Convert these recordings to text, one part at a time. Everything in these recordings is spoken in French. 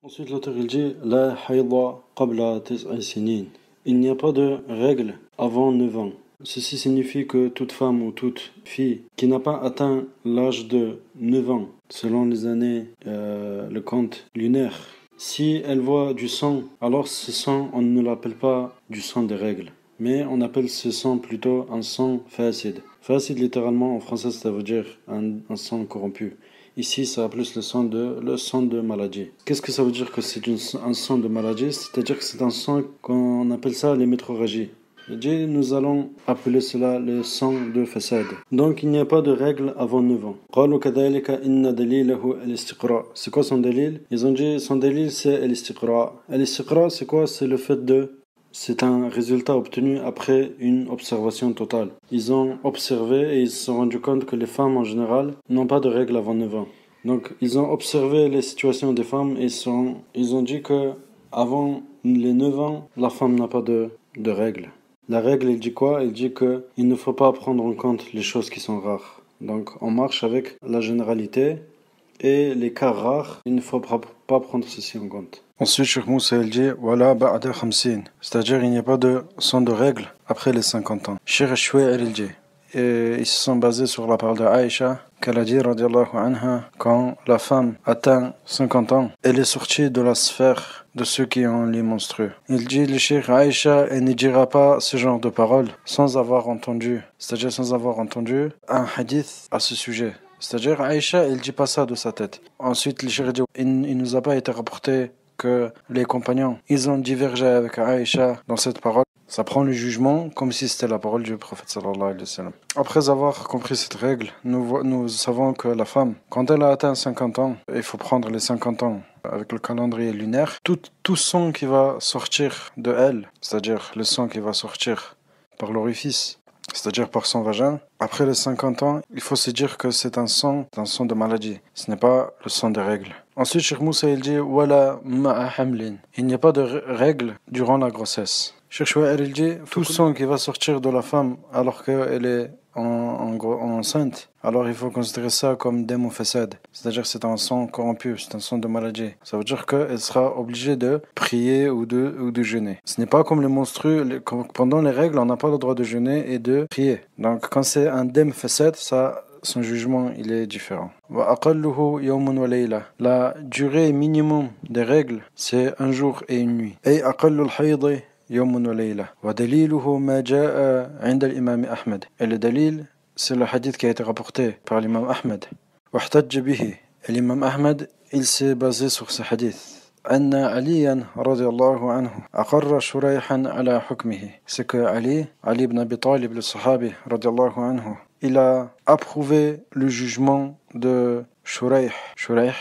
Ensuite, l'auteur il dit La haïda qabla tis'a sinin. Il n'y a pas de règle avant 9 ans. Ceci signifie que toute femme ou toute fille qui n'a pas atteint l'âge de 9 ans, selon les années, le compte lunaire, si elle voit du sang, alors ce sang, on ne l'appelle pas du sang des règles, mais on appelle ce sang plutôt un sang facide. Facide, littéralement, en français, ça veut dire un sang corrompu. Ici, ça a plus le sang de maladie. Qu'est-ce que ça veut dire que c'est un sang de maladie? C'est-à-dire que c'est un sang qu'on appelle ça l'hémétrorragie. Nous allons appeler cela le sang de façade. Donc il n'y a pas de règle avant 9 ans. C'est quoi son dalil? Ils ont dit son dalil c'est l'istiqra. L'istiqra c'est quoi? C'est un résultat obtenu après une observation totale. Ils ont observé et ils se sont rendus compte que les femmes en général n'ont pas de règles avant 9 ans. Donc ils ont observé les situations des femmes et ils ont dit que avant les 9 ans, la femme n'a pas de règles. La règle, il dit quoi? Il dit que il ne faut pas prendre en compte les choses qui sont rares. Donc on marche avec la généralité et les cas rares, il ne faut pas prendre ceci en compte. Ensuite, Cheikh Moussa il dit Wala ba'da 50, c'est-à-dire il n'y a pas de sang de règle après les 50 ans. Cheikh Chouaïr il dit, et ils se sont basés sur la parole de Aïcha qu'elle a dit radiallahu anha, quand la femme atteint 50 ans, elle est sortie de la sphère de ceux qui ont les menstrues. Il dit le Cheikh Aïcha, elle ne dira pas ce genre de paroles sans avoir entendu, c'est-à-dire sans avoir entendu un hadith à ce sujet. C'est-à-dire Aïcha, elle dit pas ça de sa tête. Ensuite, le Cheikh dit, il nous a pas été rapporté que les compagnons, ils ont divergé avec Aïcha dans cette parole. Ça prend le jugement comme si c'était la parole du prophète sallallahu alayhi wa sallam. Après avoir compris cette règle, nous savons que la femme, quand elle a atteint 50 ans, il faut prendre les 50 ans avec le calendrier lunaire, tout sang qui va sortir de elle, c'est-à-dire le sang qui va sortir par l'orifice, c'est-à-dire par son vagin, après les 50 ans, il faut se dire que c'est un sang de maladie. Ce n'est pas le sang des règles. Ensuite, Cheikh Moussa il dit Wala ma'a hamlin. Il n'y a pas de règle durant la grossesse. Cheikh Chouaïr il dit tout sang qui va sortir de la femme alors qu'elle est enceinte, alors il faut considérer ça comme dam façade, c'est-à-dire que c'est un sang corrompu, c'est un sang de maladie. Ça veut dire qu'elle sera obligée de prier ou de jeûner. Ce n'est pas comme les menstrues, pendant les règles on n'a pas le droit de jeûner et de prier. Donc quand c'est un dam façade, ça, son jugement il est différent. La durée minimum des règles c'est un jour et une nuit. Et يوم وليلة ودليله ما جاء عند الإمام أحمد. Et le dalil c'est le hadith qui a été rapporté par l'imam Ahmed. واحتج به. L'imam Ahmed il s'est basé sur ce hadith. أن عليا رضي الله عنه أقر شريحا على حكمه. C'est que Ali ibn Abi Talib le sahabi رضي الله عنه, il a approuvé le jugement de Shuraih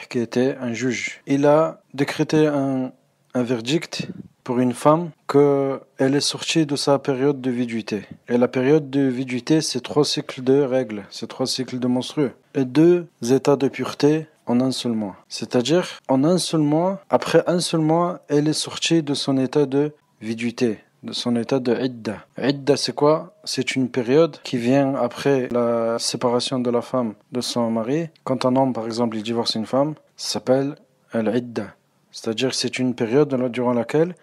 qui était un juge. Il a décrété un verdict pour une femme qu'elle est sortie de sa période de viduité. Et la période de viduité, c'est 3 cycles de règles, c'est 3 cycles de menstrues. Et 2 états de pureté en un seul mois. C'est-à-dire, en un seul mois, après un seul mois, elle est sortie de son état de viduité, de son état de idda. Idda, c'est quoi? C'est une période qui vient après la séparation de la femme de son mari. Quand un homme, par exemple, il divorce une femme, ça s'appelle al-idda. C'est-à-dire que c'est une période durant laquelle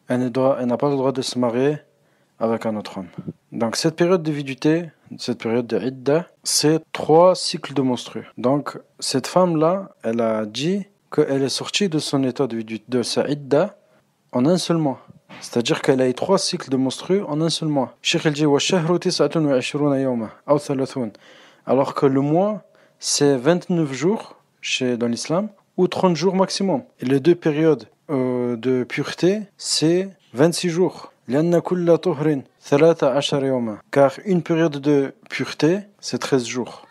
elle n'a pas le droit de se marier avec un autre homme. Donc cette période de viduité, cette période de idda, c'est 3 cycles de menstrues. Donc cette femme-là, elle a dit qu'elle est sortie de son état de sa idda en un seul mois. C'est-à-dire qu'elle a eu 3 cycles de menstrues en un seul mois. Cheikh il dit وَالشَّهْرُ 29 يوما أو 30. Alors que le mois, c'est 29 jours dans l'islam ou 30 jours maximum. Et les 2 périodes de pureté, c'est 26 jours. لأن كل طهر 13 يوما. Car une période de pureté, c'est 13 jours.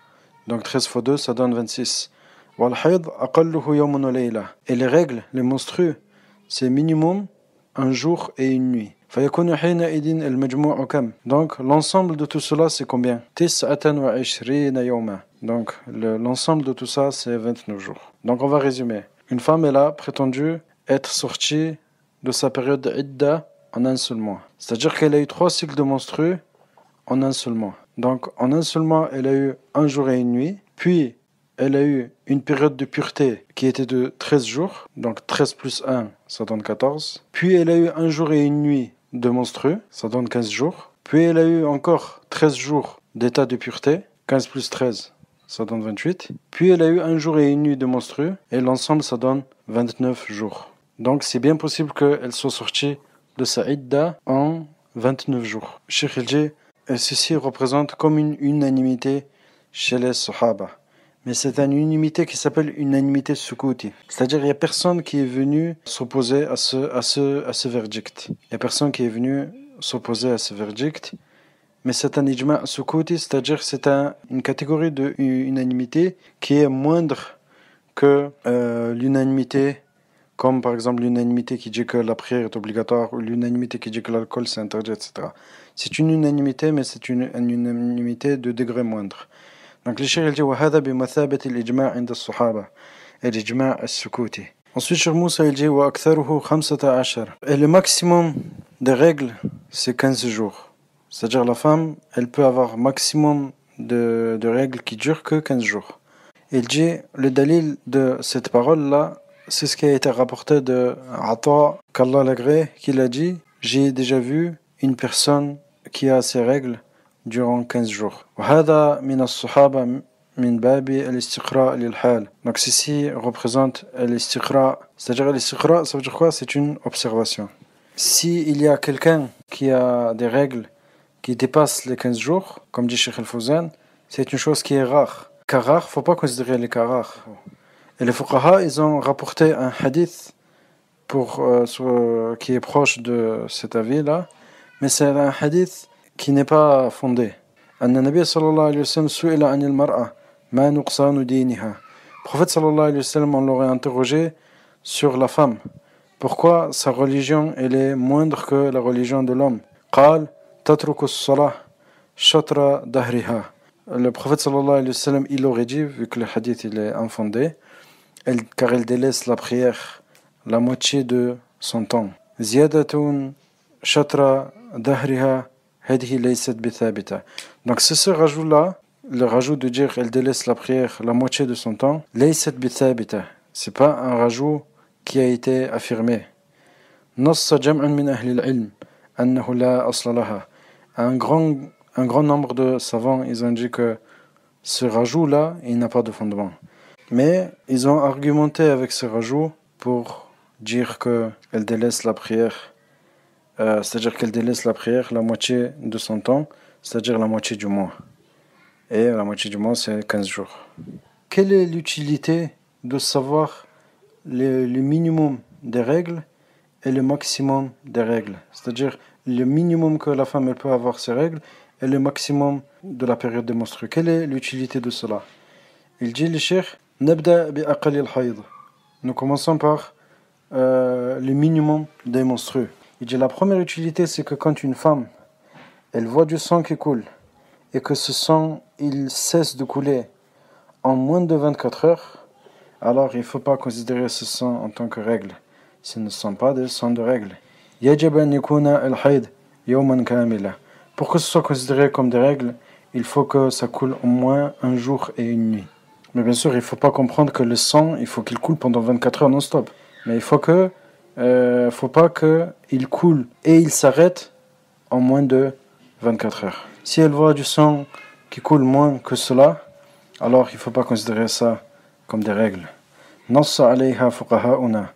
Donc 13 fois 2, ça donne 26. والحيض أقله يوم وليلة. Et les règles, les menstrues, c'est minimum un jour et une nuit. فيكون حينئذ المجموع كم. Donc l'ensemble de tout cela, c'est combien? 29 يوما. Donc l'ensemble de tout ça, c'est 29 jours. Donc on va résumer. Une femme, elle a prétendu être sortie de sa période d'idda en un seul mois. C'est-à-dire qu'elle a eu 3 cycles de menstrues en un seul mois. Donc en un seul mois, elle a eu un jour et une nuit. Puis elle a eu une période de pureté qui était de 13 jours, donc 13 plus 1, ça donne 14. Puis elle a eu un jour et une nuit de menstrues, ça donne 15 jours. Puis elle a eu encore 13 jours d'état de pureté, 15 plus 13, ça donne 28. Puis elle a eu un jour et une nuit de menstrues, et l'ensemble ça donne 29 jours. Donc c'est bien possible qu'elle soit sortie de sa idda en 29 jours. Cheikh El Djé, ceci représente comme une unanimité chez les Sahaba. Mais c'est une unanimité qui s'appelle unanimité Sukouti. C'est-à-dire qu'il n'y a personne qui est venu s'opposer à ce verdict. Il n'y a personne qui est venu s'opposer à ce verdict. Mais c'est un ijma' Sukouti, c'est-à-dire que c'est une catégorie d'unanimité qui est moindre que l'unanimité, comme par exemple l'unanimité qui dit que la prière est obligatoire ou l'unanimité qui dit que l'alcool c'est interdit, etc. C'est une unanimité, mais c'est une unanimité de degré moindre. Donc le cheikh dit وهذا بمثابة الإجماع عند الصحابة الإجماع السكوتي. Ensuite Cheikh Moussa il dit وأكثره 15. Et le maximum des règles c'est 15 jours. C'est-à-dire la femme, elle peut avoir maximum de règles qui durent que 15 jours. Il dit le dalil de cette parole-là, c'est ce qui a été rapporté de Ata, qu'Allah l'agrée, qu'il a dit j'ai déjà vu une personne qui a ses règles durant 15 jours. وهذا من الصحابة من باب الاستقراء للحال. Donc ceci représente l'istiqra. C'est-à-dire l'istiqra, ça veut dire quoi? C'est une observation. Si il y a quelqu'un qui a des règles qui dépassent les 15 jours, comme dit Cheikh Al-Fawzan, c'est une chose qui est rare. Car rare, faut pas considérer les cas rares. Et les fuqaha, ils ont rapporté un hadith qui est proche de cet avis-là, mais c'est un hadith qui n'est pas fondé. أن النبي صلى الله عليه وسلم سئل عن المرأة ما نقصان دينها. Le prophète sallallahu alayhi wa sallam, on l'aurait interrogé sur la femme. Pourquoi sa religion elle est moindre que la religion de l'homme? قال تترك الصلاة شطر دهرها. Le prophète sallallahu alayhi wa sallam, il aurait dit, vu que le hadith il est infondé, car elle délaisse la prière la moitié de son temps. زيادة شطر دهرها هذه ليست بثابتة. Donc c'est ce rajout-là, le rajout de dire elle délaisse la prière la moitié de son temps, ليست بثابتة. C'est pas un rajout qui a été affirmé. نص جمع من أهل العلم أنه لا أصل لها. Un grand nombre de savants, ils ont dit que ce rajout-là, il n'a pas de fondement. Mais ils ont argumenté avec ce rajout pour dire qu'elle délaisse la prière, c'est-à-dire qu'elle délaisse la prière la moitié de son temps, c'est-à-dire la moitié du mois. Et la moitié du mois, c'est 15 jours. Quelle est l'utilité de savoir le minimum des règles et le maximum des règles? C'est-à-dire le minimum que la femme elle peut avoir ses règles et le maximum de la période de menstrues. Quelle est l'utilité de cela? Il dit le cheikh, نبدأ بأقل الحيض. Nous commençons par le minimum des menstrues. Il dit la première utilité c'est que quand une femme elle voit du sang qui coule et que ce sang il cesse de couler en moins de 24 heures, alors il ne faut pas considérer ce sang en tant que règle. Ce ne sont pas des sangs de règle. يجب أن يكون الحيض يوما كاملا. Pour que ce soit considéré comme des règles, il faut que ça coule au moins un jour et une nuit. Mais bien sûr, il ne faut pas comprendre que le sang, il faut qu'il coule pendant 24 heures non-stop. Mais il faut pas qu'il coule et il s'arrête en moins de 24 heures. Si elle voit du sang qui coule moins que cela, alors il ne faut pas considérer ça comme des règles. نص عليها فقهاؤنا.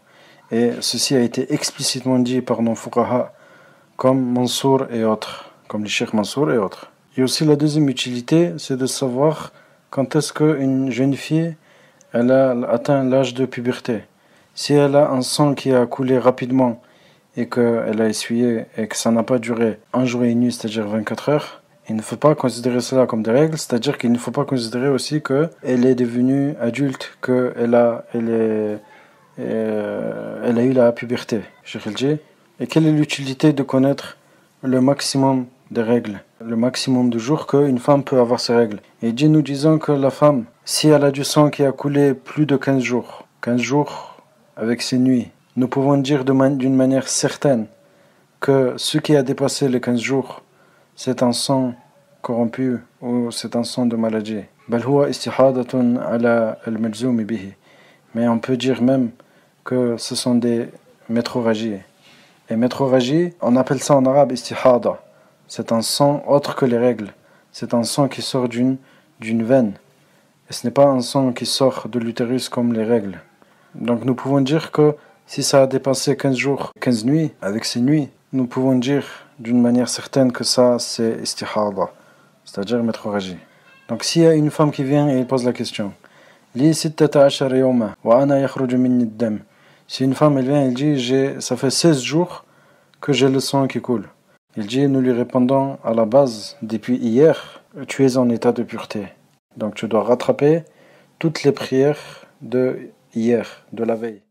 Et ceci a été explicitement dit par nos fuqaha, comme Mansour et autres, comme le Cheikh Mansour et autres. Et aussi la deuxième utilité, c'est de savoir quand est-ce qu'une jeune fille elle a atteint l'âge de puberté. Si elle a un sang qui a coulé rapidement et qu'elle a essuyé et que ça n'a pas duré un jour et une nuit, c'est-à-dire 24 heures, il ne faut pas considérer cela comme des règles, c'est-à-dire qu'il ne faut pas considérer aussi qu'elle est devenue adulte, qu'elle a eu la puberté. Et quelle est l'utilité de connaître le maximum des règles, le maximum de jours qu'une femme peut avoir ses règles? Et dit, nous disons que la femme, si elle a du sang qui a coulé plus de 15 jours avec ses nuits, nous pouvons dire d'une manière certaine que ce qui a dépassé les 15 jours, c'est un sang corrompu ou c'est un sang de maladie. بل هو استحاضة على المجزوم به. Mais on peut dire même que ce sont des métrorragies. Et métrorragie, on appelle ça en arabe istihada. C'est un sang autre que les règles. C'est un sang qui sort d'une veine. Et ce n'est pas un sang qui sort de l'utérus comme les règles. Donc nous pouvons dire que si ça a dépassé 15 jours, 15 nuits, avec ces nuits, nous pouvons dire d'une manière certaine que ça c'est istihada, c'est-à-dire métrorragie. Donc s'il y a une femme qui vient et pose la question, Li sittata ashara yawma wa ana yakhruju minni ad-dam. Si une femme elle vient, elle dit ça fait 16 jours que j'ai le sang qui coule. Il dit, nous lui répondons à la base, depuis hier, tu es en état de pureté. Donc tu dois rattraper toutes les prières de hier, de la veille.